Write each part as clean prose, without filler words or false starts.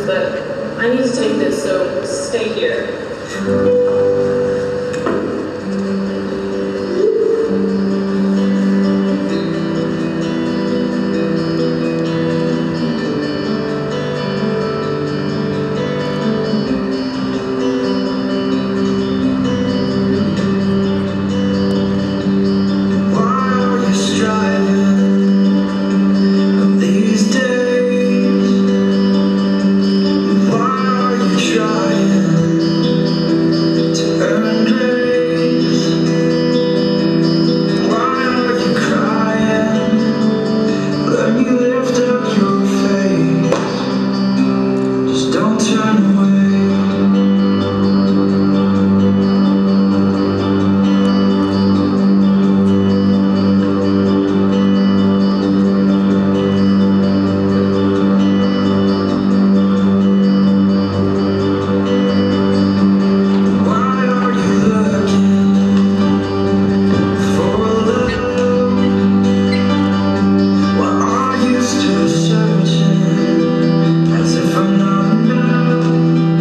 but I need to take this, so stay here. As if I'm not enough.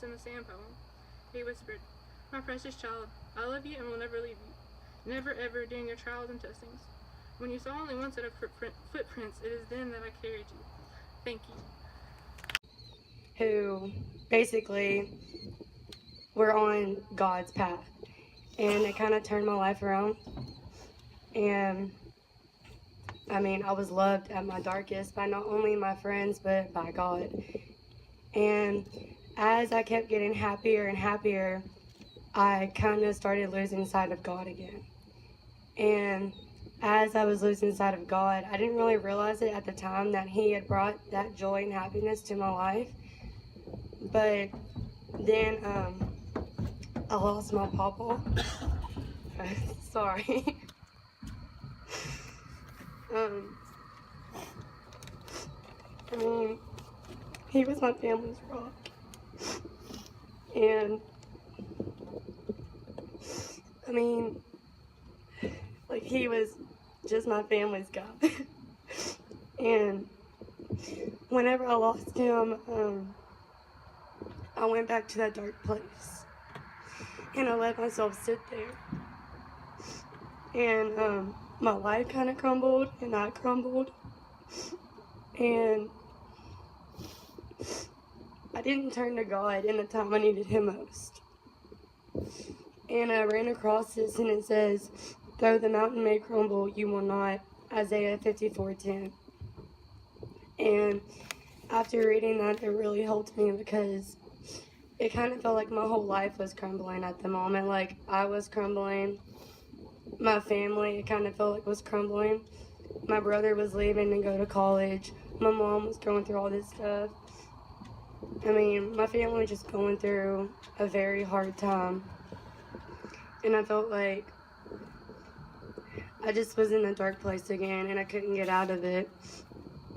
footprints in the sand poem. He whispered, "My precious child, I love you and will never leave you. Never ever during your trials and testings. When you saw only one set of footprints, it is then that I carried you. Thank you." Who basically were on God's path. And it kind of turned my life around. And I mean, I was loved at my darkest by not only my friends, but by God. And as I kept getting happier and happier, I kind of started losing sight of God again. And as I was losing sight of God, I didn't really realize it at the time that He had brought that joy and happiness to my life. But then I lost my pawpaw. Sorry. I mean, he was my family's rock. And I mean, like, he was just my family's guy. And whenever I lost him, I went back to that dark place. And I let myself sit there. And my life kind of crumbled, and I crumbled. And I didn't turn to God in the time I needed Him most. And I ran across this, and it says, "Though the mountain may crumble, you will not." Isaiah 54:10. And after reading that, it really helped me because it kind of felt like my whole life was crumbling at the moment. Like, I was crumbling. My family, it kind of felt like was crumbling. My brother was leaving to go to college. My mom was going through all this stuff. I mean, my family was just going through a very hard time. And I felt like I just was in a dark place again, and I couldn't get out of it.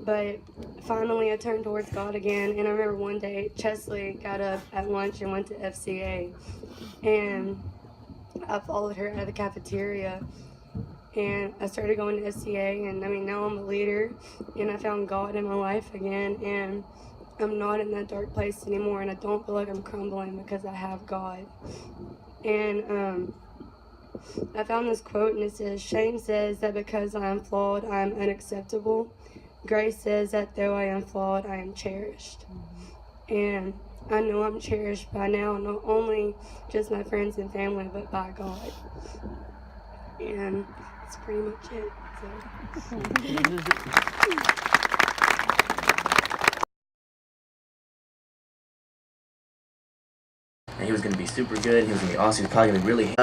But finally, I turned towards God again. And I remember one day, Chesley got up at lunch and went to FCA. And I followed her out of the cafeteria. And I started going to SCA. And I mean, now I'm a leader. And I found God in my life again. And I'm not in that dark place anymore. And I don't feel like I'm crumbling because I have God. And I found this quote, and it says, "Shame says that because I am flawed, I am unacceptable. Grace says that though I am flawed, I am cherished." And I know I'm cherished by now, not only just my friends and family, but by God. And that's pretty much it. And he was going to be super good. He was going to be awesome. He was probably going to be really.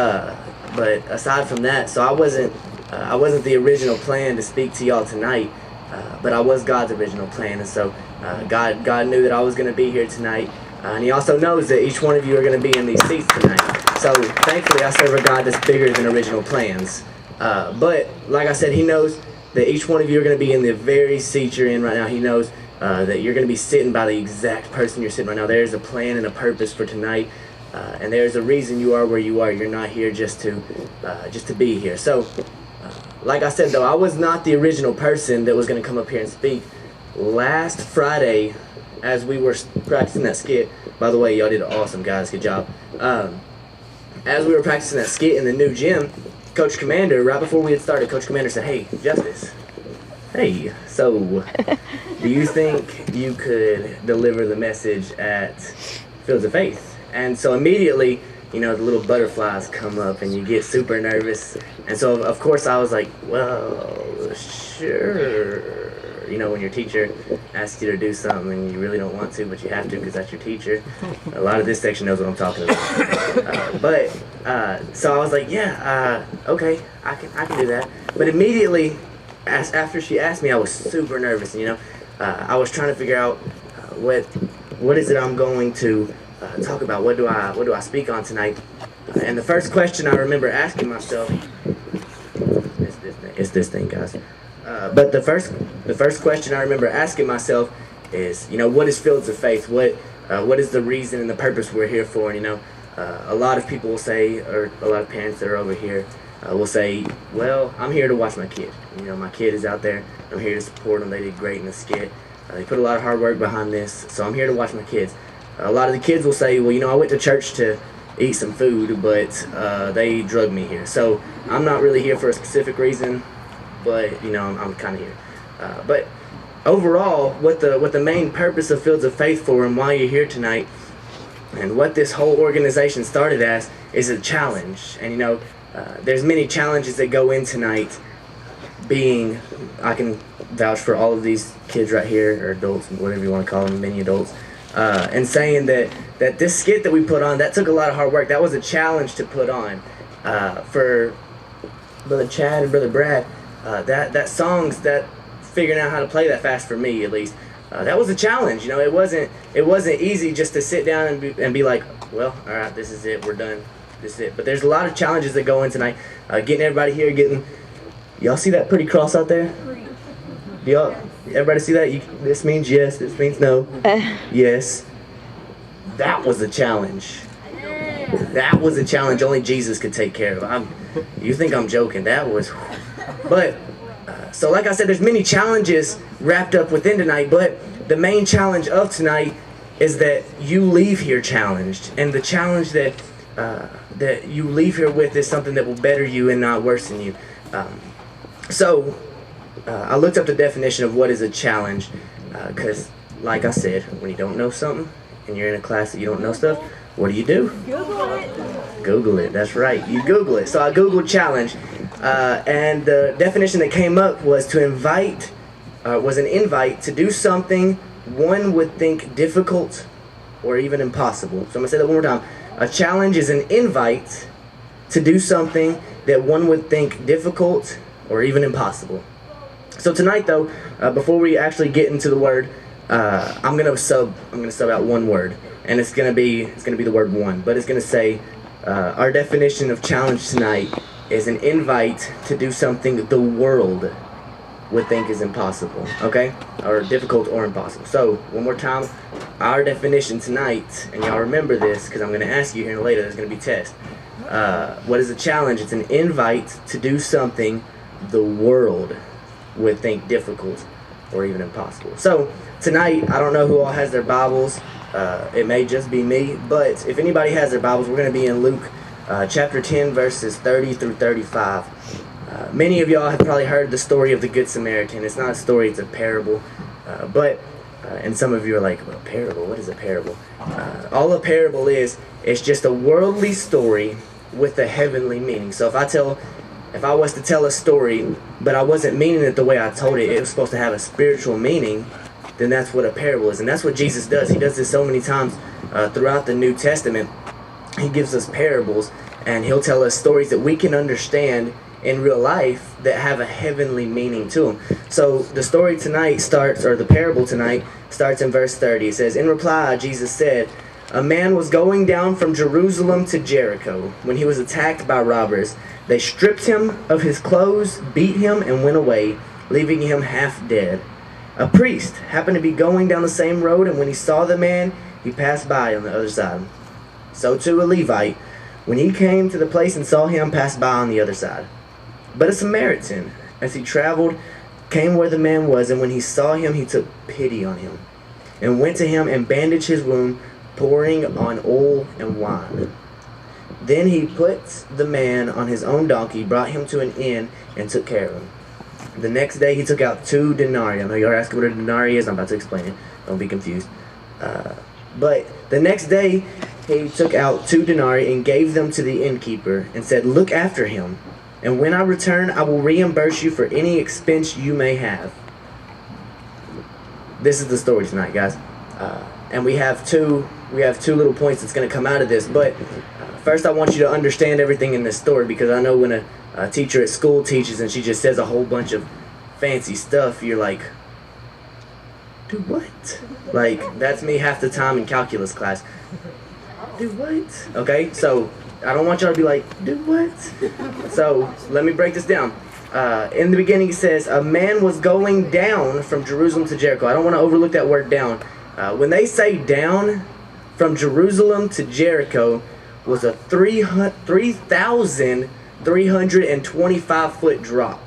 But aside from that, so I wasn't the original plan to speak to y'all tonight. But I was God's original plan, and so God knew that I was going to be here tonight, and He also knows that each one of you are going to be in these seats tonight. So thankfully, I serve a God that's bigger than original plans. But like I said, He knows that each one of you are going to be in the very seat you're in right now. He knows that you're going to be sitting by the exact person you're sitting right now. There's a plan and a purpose for tonight, and there's a reason you are where you are. You're not here just to be here. So. Like I said, though, I was not the original person that was going to come up here and speak. Last Friday, as we were practicing that skit, by the way, y'all did awesome, guys. Good job. As we were practicing that skit in the new gym, Coach Commander, right before we had started, Coach Commander said, "Hey, Justice, hey, so do you think you could deliver the message at Fields of Faith?" And so immediately, you know, the little butterflies come up and you get super nervous. And so, of course, I was like, well, sure. You know, when your teacher asks you to do something and you really don't want to, but you have to because that's your teacher. A lot of this section knows what I'm talking about. So I was like, yeah, okay, I can do that. But immediately, after she asked me, I was super nervous. You know, I was trying to figure out what is it I'm going to talk about. What do I speak on tonight? And the first question I remember asking myself is this thing, guys. But the first question I remember asking myself is, you know, what is Fields of Faith? What is the reason and the purpose we're here for? And, you know, a lot of people will say, or a lot of parents that are over here will say, well, I'm here to watch my kid. You know, my kid is out there. I'm here to support them. They did great in the skit. They put a lot of hard work behind this, so I'm here to watch my kids. A lot of the kids will say, well, I went to church to eat some food, but they drugged me here. So I'm not really here for a specific reason, but I'm kind of here. But overall, what the main purpose of Fields of Faith for, and why you're here tonight, and what this whole organization started as, is a challenge. And there's many challenges that go in tonight. Being, I can vouch for all of these kids right here, or adults, whatever you want to call them, many adults, and saying that this skit that we put on, that took a lot of hard work. That was a challenge to put on. For Brother Chad and Brother Brad, that songs, that figuring out how to play that fast, for me at least, that was a challenge. It wasn't easy just to sit down and be like, well, all right, this is it, we're done, this is it. But there's a lot of challenges that go in tonight. Getting everybody here, y'all see that pretty cross out there? Everybody see that? This means yes, this means no. Yes. That was a challenge. That was a challenge only Jesus could take care of. You think I'm joking? That was... But, so like I said, there's many challenges wrapped up within tonight, but the main challenge of tonight is that you leave here challenged. And the challenge that you leave here with is something that will better you and not worsen you. So, I looked up the definition of what is a challenge, because, like I said, when you don't know something, and you're in a class that you don't know stuff, what do? Google it. Google it, that's right, you Google it. So I Googled challenge, and the definition that came up was an invite to do something one would think difficult or even impossible. So I'm going to say that one more time. A challenge is an invite to do something that one would think difficult or even impossible. So tonight, though, before we actually get into the word, I'm gonna sub out one word, and it's gonna be the word one, but it's gonna say our definition of challenge tonight is an invite to do something the world would think is impossible, okay, or difficult or impossible. So one more time, our definition tonight, and y'all remember this because I'm gonna ask you here later. There's gonna be tests. What is a challenge? It's an invite to do something the world would think difficult or even impossible. So tonight, I don't know who all has their Bibles. It may just be me, but if anybody has their Bibles, we're going to be in Luke chapter 10, verses 30 through 35. Many of y'all have probably heard the story of the Good Samaritan. It's not a story, it's a parable. And some of you are like, well, parable? What is a parable? All a parable is, it's just a worldly story with a heavenly meaning. So if I was to tell a story, but I wasn't meaning it the way I told it, it was supposed to have a spiritual meaning, then that's what a parable is. And that's what Jesus does. He does this so many times throughout the New Testament. He gives us parables, and he'll tell us stories that we can understand in real life that have a heavenly meaning to them. So the story tonight the parable tonight starts in verse 30. It says, "In reply, Jesus said, a man was going down from Jerusalem to Jericho when he was attacked by robbers. They stripped him of his clothes, beat him, and went away, leaving him half dead. A priest happened to be going down the same road, and when he saw the man, he passed by on the other side. So too a Levite, when he came to the place and saw him, passed by on the other side. But a Samaritan, as he traveled, came where the man was, and when he saw him, he took pity on him, and went to him and bandaged his wound, pouring on oil and wine. Then he put the man on his own donkey, brought him to an inn, and took care of him. The next day he took out 2 denarii. I know you're asking what a denarii is. I'm about to explain it. Don't be confused. But the next day he took out 2 denarii and gave them to the innkeeper and said, look after him, and when I return I will reimburse you for any expense you may have." This is the story tonight, guys. And we have two little points that's going to come out of this. But first I want you to understand everything in this story, because I know when a teacher at school teaches and she just says a whole bunch of fancy stuff, you're like, do what? Like, that's me half the time in calculus class. Do what? Okay, so I don't want y'all to be like, do what? So let me break this down. In the beginning it says, a man was going down from Jerusalem to Jericho. I don't want to overlook that word down. When they say down, from Jerusalem to Jericho was a 3,325 foot drop.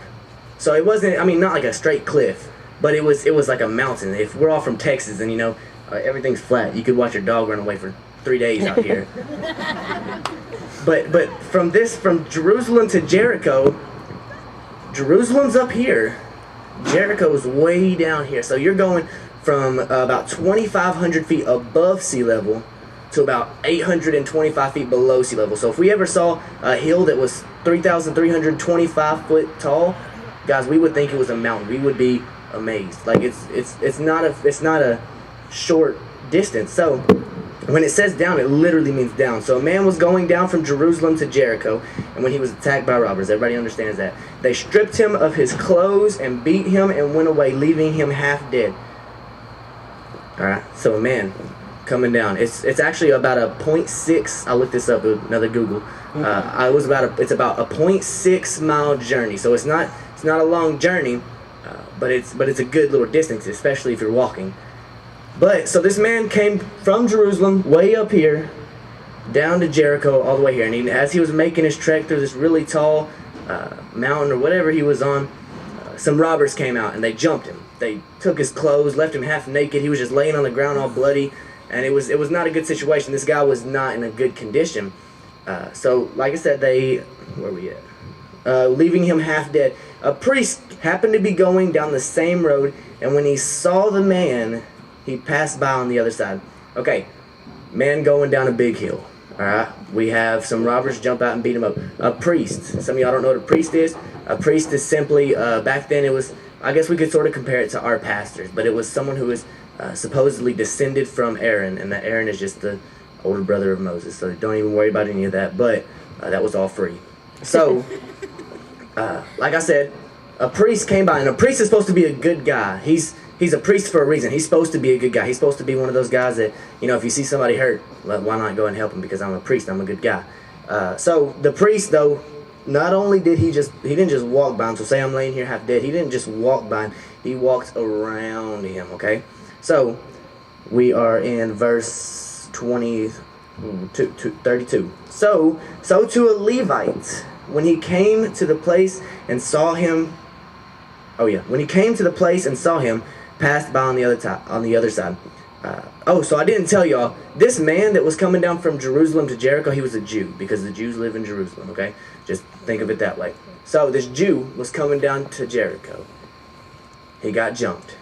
So it wasn't, not like a straight cliff, but it was like a mountain. If we're all from Texas, and everything's flat. You could watch your dog run away for 3 days out here. But from Jerusalem to Jericho, Jerusalem's up here. Jericho's way down here. So you're going from about 2,500 feet above sea level to about 825 feet below sea level. So if we ever saw a hill that was 3,325 foot tall, guys, we would think it was a mountain. We would be amazed. Like it's not a short distance. So when it says down, it literally means down. So a man was going down from Jerusalem to Jericho, and when he was attacked by robbers, everybody understands that. They stripped him of his clothes and beat him and went away, leaving him half dead. Alright, so a man coming down. It's actually about a 0.6. I looked this up with another Google. It's about a 0.6 mile journey. So it's not a long journey, but it's a good little distance, especially if you're walking. But so this man came from Jerusalem way up here down to Jericho all the way here, and as he was making his trek through this really tall mountain or whatever he was on, some robbers came out and they jumped him. They took his clothes, left him half naked. He was just laying on the ground all bloody, and it was not a good situation. This guy was not in a good condition. So like I said, where are we at? Leaving him half dead. A priest happened to be going down the same road, and when he saw the man, he passed by on the other side. Okay, man going down a big hill. Alright, we have some robbers jump out and beat him up. A priest. Some of y'all don't know what a priest is. A priest is simply, back then it was, I guess we could sort of compare it to our pastors, but it was someone who was supposedly descended from Aaron, and that Aaron is just the older brother of Moses, so don't even worry about any of that, but that was all free. So, like I said, a priest came by, and a priest is supposed to be a good guy. He's a priest for a reason. He's supposed to be a good guy. He's supposed to be one of those guys that, if you see somebody hurt, why not go and help him? Because I'm a priest. I'm a good guy. So the priest, though, not only did he didn't just walk by him. So say I'm laying here half dead. He didn't just walk by him. He walked around him, okay? So we are in verse 32. So to a Levite, when he came to the place and saw him, passed by on the other side. So I didn't tell y'all, this man that was coming down from Jerusalem to Jericho, he was a Jew, because the Jews live in Jerusalem, okay? Just think of it that way. So this Jew was coming down to Jericho. He got jumped.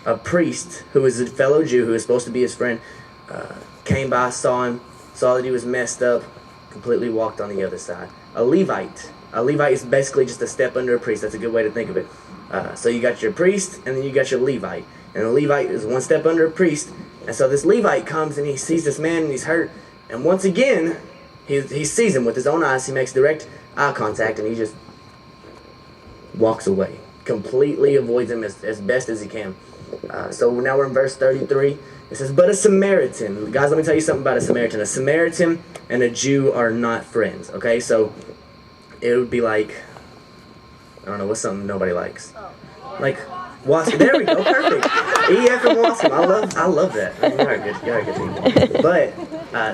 A priest, who was a fellow Jew, who was supposed to be his friend, came by, saw him, saw that he was messed up, completely walked on the other side. A Levite is basically just a step under a priest. That's a good way to think of it. So you got your priest, and then you got your Levite. And the Levite is one step under a priest. And so this Levite comes, and he sees this man, and he's hurt. And once again, he sees him with his own eyes. He makes direct eye contact, and he just walks away. Completely avoids him as best as he can. So now we're in verse 33. It says, but a Samaritan. Guys, let me tell you something about a Samaritan. A Samaritan and a Jew are not friends, okay? So it would be like, I don't know, what's something nobody likes? Like, Wasp. There we go, perfect. EF and Wasp. I love that. You're a good team. But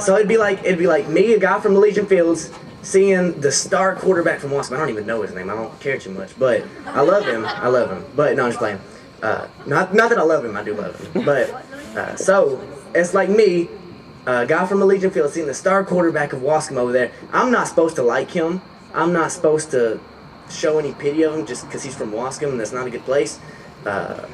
so it'd be like me, a guy from Elysian Fields, seeing the star quarterback from Wasp. I don't even know his name. I don't care too much, but I love him. But no, I'm just playing. Not that I love him. I do love him. But so it's like me, a guy from Elysian Fields, seeing the star quarterback of Wascom over there. I'm not supposed to like him. I'm not supposed to show any pity of him just because he's from Wascom, and that's not a good place. But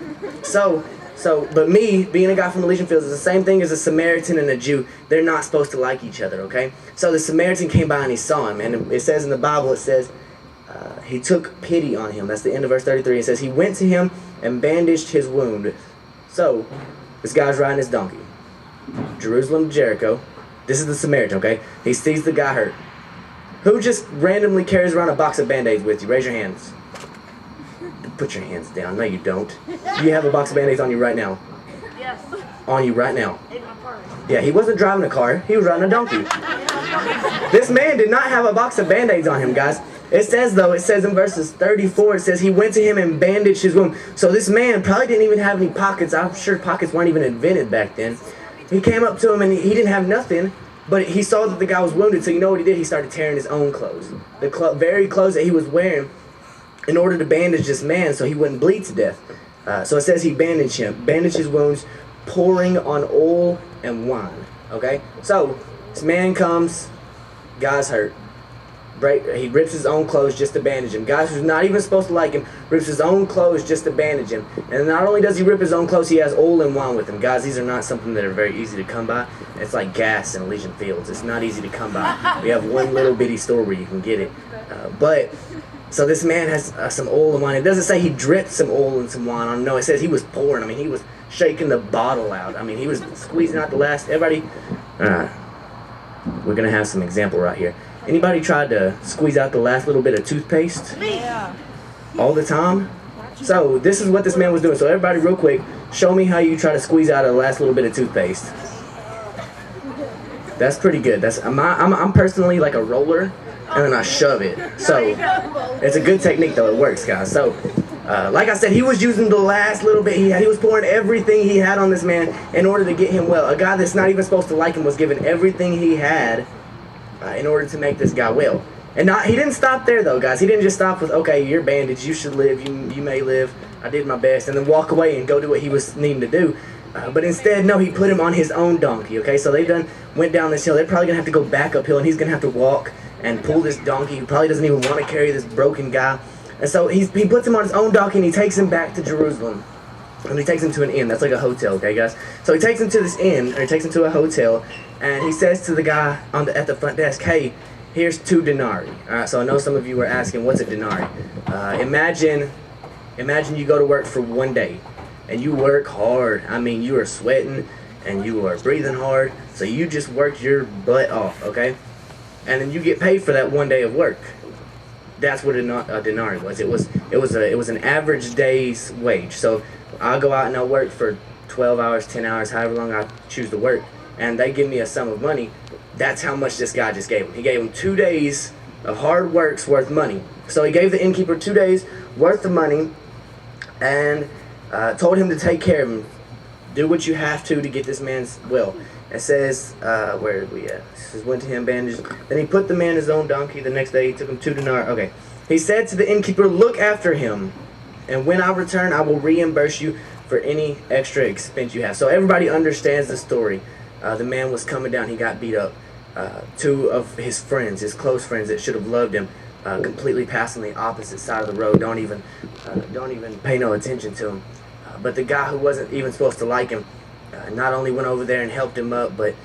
me, being a guy from Elysian Fields, is the same thing as a Samaritan and a Jew. They're not supposed to like each other, okay? So the Samaritan came by and he saw him, and it says in the Bible, he took pity on him. That's the end of verse 33. It says, he went to him and bandaged his wound. So, this guy's riding his donkey. Jerusalem to Jericho. This is the Samaritan, okay? He sees the guy hurt. Who just randomly carries around a box of Band-Aids with you? Raise your hands. Put your hands down. No, you don't. You have a box of Band-Aids on you right now. Yes. On you right now. In my purse. Yeah, he wasn't driving a car. He was riding a donkey. This man did not have a box of Band-Aids on him, guys. It says in verses 34, it says he went to him and bandaged his wound. So this man probably didn't even have any pockets. I'm sure pockets weren't even invented back then. He came up to him and he didn't have nothing. But he saw that the guy was wounded, so you know what he did? He started tearing his own clothes. The very clothes that he was wearing in order to bandage this man so he wouldn't bleed to death. So it says he bandaged his wounds, pouring on oil and wine. Okay? So, this man comes, guy's hurt. He rips his own clothes just to bandage him. Guys who's not even supposed to like him, rips his own clothes just to bandage him. And not only does he rip his own clothes, he has oil and wine with him. Guys, these are not something that are very easy to come by. It's like gas in Elysian fields. It's not easy to come by. We have one little bitty store where you can get it. So this man has some oil and wine. It doesn't say he dripped some oil and some wine on him. No, it says he was pouring. I mean, he was shaking the bottle out. I mean, he was squeezing out the last. Everybody, we're going to have some example right here. Anybody tried to squeeze out the last little bit of toothpaste? Yeah. All the time? So this is what this man was doing. So everybody real quick, show me how you try to squeeze out the last little bit of toothpaste. That's pretty good. I'm personally like a roller, and then I shove it. So it's a good technique though. It works, guys. So like I said, he was using the last little bit he had. He was pouring everything he had on this man in order to get him well. A guy that's not even supposed to like him was giving everything he had in order to make this guy well. And he didn't stop there though, guys. He didn't just stop with, okay, you're bandaged, you should live, you may live, I did my best, and then walk away and go do what he was needing to do. But instead, no, he put him on his own donkey, okay? So they went down this hill. They're probably going to have to go back uphill, and he's going to have to walk and pull this donkey. He probably doesn't even want to carry this broken guy. And so he puts him on his own donkey, and he takes him back to Jerusalem. And he takes him to an inn. That's like a hotel, okay, guys? So he takes him to this inn, or he takes him to a hotel, and he says to the guy at the front desk, hey, here's 2 denarii. All right, so I know some of you were asking, what's a denarii? Imagine you go to work for one day, and you work hard. I mean, you are sweating, and you are breathing hard, so you just worked your butt off, okay? And then you get paid for that one day of work. That's what a denarii was. It was an average day's wage. So I'll go out and I'll work for 12 hours, 10 hours, however long I choose to work, and they give me a sum of money. That's how much this guy just gave him. He gave him 2 days of hard work's worth money. So he gave the innkeeper 2 days worth of money and told him to take care of him. Do what you have to get this man well. It says, where did we at? It says, went to him, bandaged. Then he put the man in his own donkey. The next day he took him 2 denarii. Okay. He said to the innkeeper, look after him, and when I return, I will reimburse you for any extra expense you have. So everybody understands the story. The man was coming down. He got beat up. 2 of his friends, his close friends that should have loved him, completely passed on the opposite side of the road. Don't even pay no attention to him. But the guy who wasn't even supposed to like him not only went over there and helped him up, but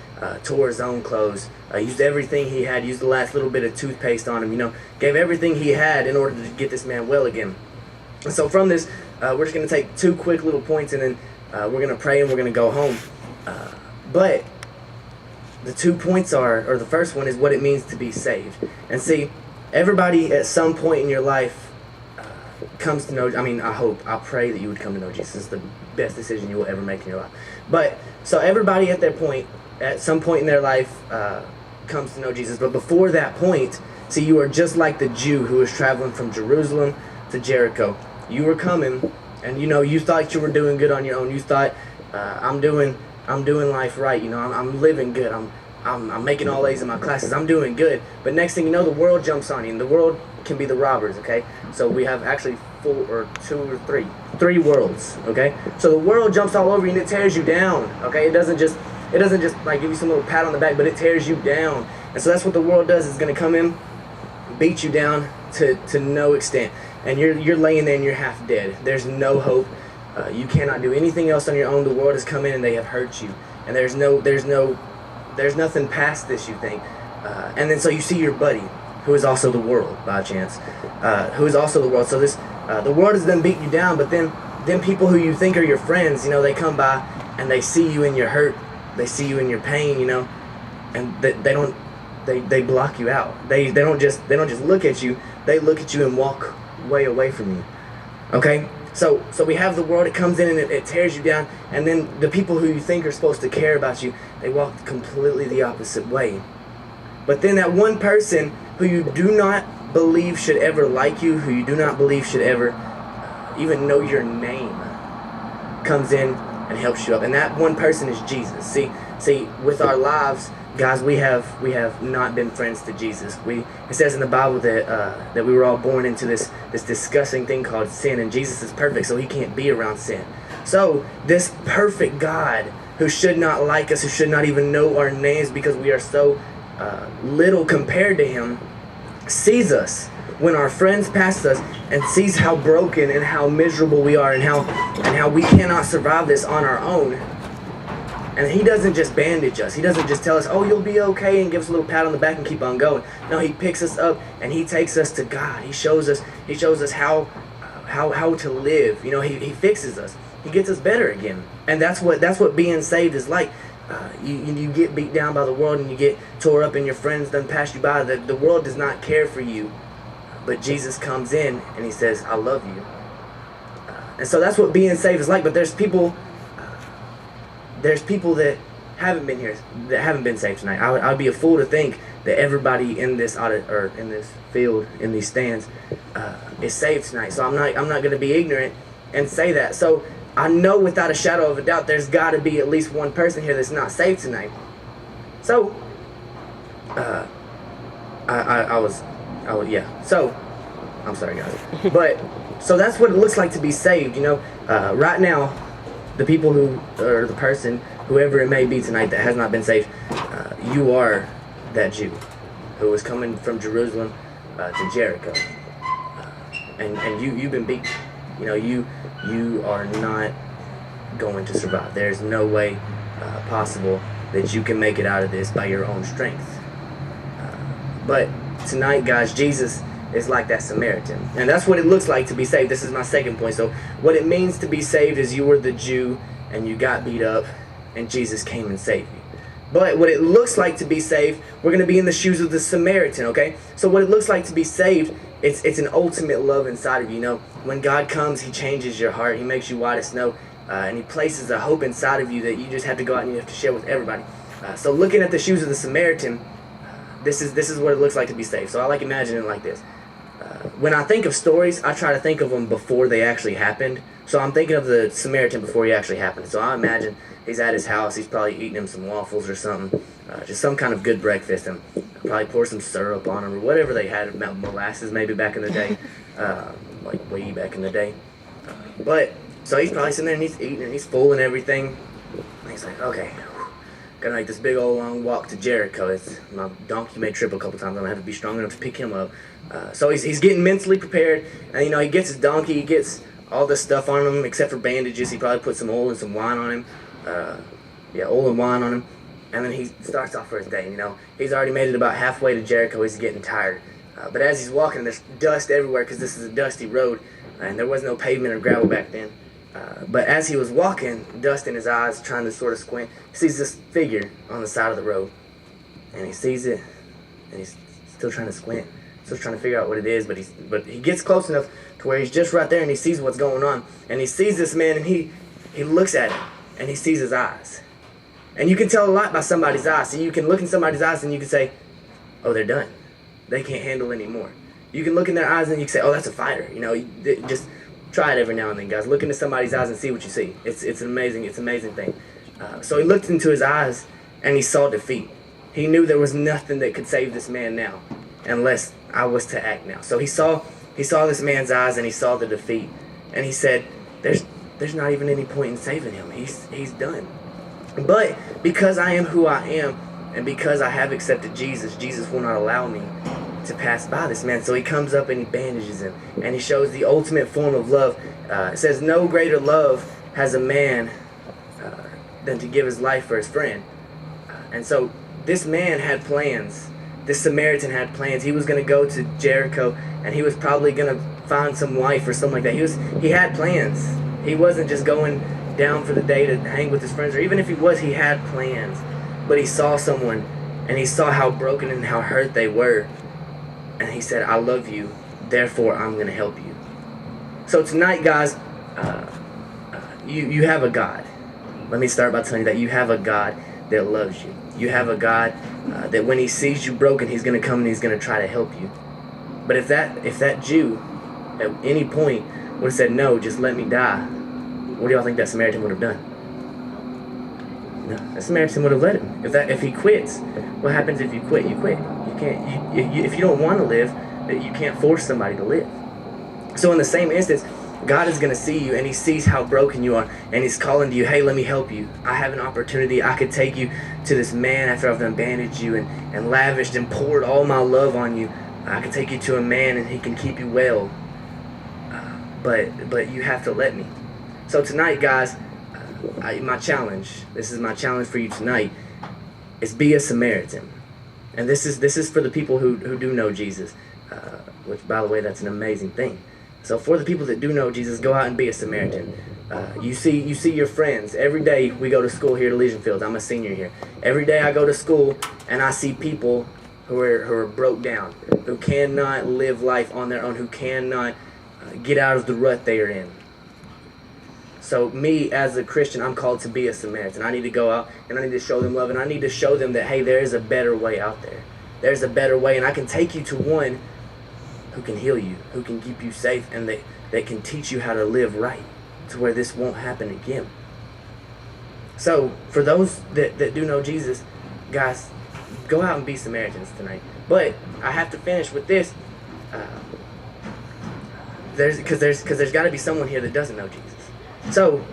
tore his own clothes, used everything he had, used the last little bit of toothpaste on him, gave everything he had in order to get this man well again. And so from this, we're just going to take 2 quick little points, and then we're going to pray and we're going to go home. But the 2 points or the first one is what it means to be saved. And see, everybody at some point in your life comes to know, I pray that you would come to know Jesus. It's the best decision you will ever make in your life. But, so everybody at some point in their life comes to know Jesus. But before that point, see, you are just like the Jew who was traveling from Jerusalem to Jericho. You were coming, and you thought you were doing good on your own. You thought, I'm doing life right. I'm living good. I'm making all A's in my classes. I'm doing good. But next thing you know, the world jumps on you, and the world can be the robbers. Okay, so we have actually 3 worlds. Okay, so the world jumps all over you and it tears you down. Okay, it doesn't just like give you some little pat on the back, but it tears you down. And so that's what the world does. It's going to come in, beat you down to no extent, and you're laying there and you're half dead. There's no hope. You cannot do anything else on your own. The world has come in and they have hurt you, and there's nothing past this, you think. And then so you see your buddy, who is also the world by chance, who is also the world. So the world has then beat you down, but then people who you think are your friends, they come by and they see you in your hurt, they see you in your pain, and they block you out. They don't just look at you. They look at you and walk way away from you. Okay. So we have the world, it comes in and it tears you down, and then the people who you think are supposed to care about you, they walk completely the opposite way. But then that one person who you do not believe should ever like you, who you do not believe should ever even know your name, comes in and helps you up. And that one person is Jesus. See, with our lives, guys, we have not been friends to Jesus. It says in the Bible that we were all born into this disgusting thing called sin, and Jesus is perfect, so he can't be around sin. So this perfect God, who should not like us, who should not even know our names because we are so little compared to him, sees us when our friends pass us and sees how broken and how miserable we are and how we cannot survive this on our own. And he doesn't just bandage us. He doesn't just tell us, oh, you'll be okay, and give us a little pat on the back and keep on going. No, he picks us up and he takes us to God. He shows us how to live. You know, he fixes us. He gets us better again. And that's what being saved is like. You get beat down by the world and you get tore up and your friends done pass you by. The world does not care for you. But Jesus comes in and he says, I love you. And so that's what being saved is like. But there's people that haven't been here, that haven't been saved tonight. I would be a fool to think that everybody in this or in this field, in these stands, is saved tonight. So I'm not going to be ignorant and say that. So I know without a shadow of a doubt there's got to be at least one person here that's not saved tonight. So So I'm sorry, guys. But so that's what it looks like to be saved. You know, right now, the people or the person, whoever it may be tonight that has not been saved, you are that Jew who was coming from Jerusalem to Jericho, and you've been beaten. You know, you are not going to survive. There's no way possible that you can make it out of this by your own strength. But tonight, guys, Jesus is like that Samaritan. And that's what it looks like to be saved. This is my second point. So what it means to be saved is you were the Jew and you got beat up and Jesus came and saved you. But what it looks like to be saved, we're going to be in the shoes of the Samaritan, okay? So what it looks like to be saved, it's an ultimate love inside of you. You know, when God comes, he changes your heart. He makes you white as snow. And he places a hope inside of you that you just have to go out and you have to share with everybody. So looking at the shoes of the Samaritan, this is what it looks like to be saved. So I like imagining it like this. When I think of stories, I try to think of them before they actually happened. So I'm thinking of the Samaritan before he actually happened. So I imagine he's at his house. He's probably eating him some waffles or something. Just some kind of good breakfast. And probably pour some syrup on him or whatever they had. Molasses maybe back in the day. Like way back in the day. But so he's probably sitting there and he's eating and he's full and everything. And he's like, okay, gotta make this big old long walk to Jericho. My donkey may trip a couple times. I'm gonna have to be strong enough to pick him up. So he's getting mentally prepared, and you know, he gets his donkey, he gets all this stuff on him except for bandages. He probably put some oil and some wine on him. Oil and wine on him, and then he starts off for his day. You know, he's already made it about halfway to Jericho. He's getting tired, but as he's walking, there's dust everywhere because this is a dusty road, and there was no pavement or gravel back then. But as he was walking, dust in his eyes, trying to sort of squint, he sees this figure on the side of the road. And he sees it, and he's still trying to squint, still trying to figure out what it is, but he gets close enough to where he's just right there, and he sees what's going on. And he sees this man, and he looks at him, and he sees his eyes. And you can tell a lot by somebody's eyes. So you can look in somebody's eyes, and you can say, oh, they're done. They can't handle anymore. You can look in their eyes, and you can say, oh, that's a fighter. You know, just try it every now and then, guys. Look into somebody's eyes and see what you see. It's an amazing thing. So he looked into his eyes and he saw defeat. He knew there was nothing that could save this man now, unless I was to act now. So he saw this man's eyes and he saw the defeat, and he said, "There's not even any point in saving him. He's done." But because I am who I am, and because I have accepted Jesus, Jesus will not allow me to pass by this man. So he comes up and he bandages him, and he shows the ultimate form of love. It says, no greater love has a man than to give his life for his friend. And so this man had plans. This Samaritan had plans. He was going to go to Jericho, and he was probably going to find some wife or something like that. He had plans. He wasn't just going down for the day to hang with his friends, or even if he was, he had plans. But he saw someone, and he saw how broken and how hurt they were. And he said, I love you, therefore I'm going to help you. So tonight, guys, you have a God. Let me start by telling you that you have a God that loves you. You have a God that when he sees you broken, he's going to come and he's going to try to help you. But if that Jew at any point would have said, no, just let me die, what do y'all think that Samaritan would have done? No, that Samaritan would have let him. If he quits, what happens if you quit? You quit. You can't. If you don't want to live, that you can't force somebody to live. So in the same instance, God is going to see you, and he sees how broken you are, and he's calling to you, hey, let me help you. I have an opportunity. I could take you to this man after I've done bandaged you and lavished and poured all my love on you. I could take you to a man, and he can keep you well. But you have to let me. So tonight, guys, my challenge, this is my challenge for you tonight, is be a Samaritan. And this is for the people who do know Jesus, which, by the way, that's an amazing thing. So for the people that do know Jesus, go out and be a Samaritan. You see your friends. Every day we go to school here at Elysian Fields. I'm a senior here. Every day I go to school and I see people who are broke down, who cannot live life on their own, who cannot get out of the rut they are in. So me, as a Christian, I'm called to be a Samaritan. I need to go out and I need to show them love, and I need to show them that, hey, there is a better way out there. There's a better way, and I can take you to one who can heal you, who can keep you safe, and that can teach you how to live right to where this won't happen again. So for those that do know Jesus, guys, go out and be Samaritans tonight. But I have to finish with this. Because there's got to be someone here that doesn't know Jesus. So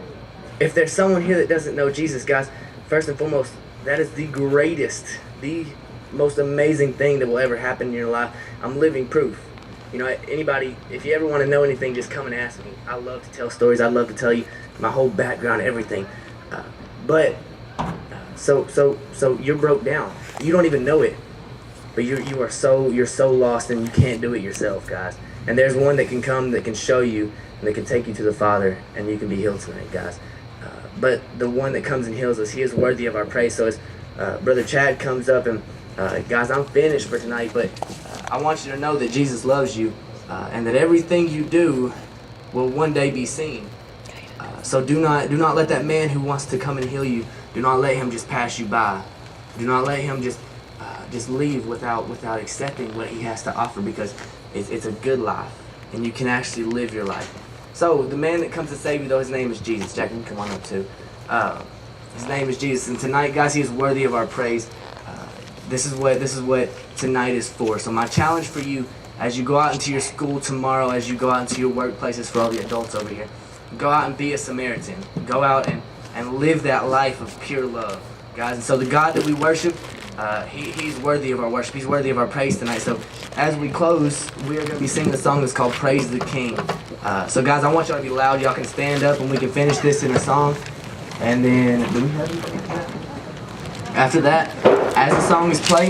if there's someone here that doesn't know Jesus, guys, first and foremost, that is the greatest, the most amazing thing that will ever happen in your life. I'm living proof. You know, anybody, if you ever want to know anything, just come and ask me. I love to tell stories. I love to tell you my whole background, everything. So you're broke down. You don't even know it, but you're so lost, and you can't do it yourself, guys. And there's one that can come, that can show you, and that can take you to the Father, and you can be healed tonight, guys. But the one that comes and heals us, he is worthy of our praise. So as Brother Chad comes up, and guys, I'm finished for tonight, but I want you to know that Jesus loves you, and that everything you do will one day be seen. So do not let that man who wants to come and heal you, do not let him just pass you by. Do not let him just leave without accepting what he has to offer, because it's a good life, and you can actually live your life. So the man that comes to save you, though, his name is Jesus. Jack, you can come on up too. His name is Jesus, and tonight, guys, he is worthy of our praise. This is what tonight is for. So my challenge for you, as you go out into your school tomorrow, as you go out into your workplaces, for all the adults over here, go out and be a Samaritan. Go out and live that life of pure love, guys. And so the God that we worship, he's worthy of our worship. He's worthy of our praise tonight. So as we close, we are going to be singing a song that's called Praise the King. So guys, I want y'all to be loud. Y'all can stand up, and we can finish this in a song. And then, do we have anything after that? After that, as the song is played,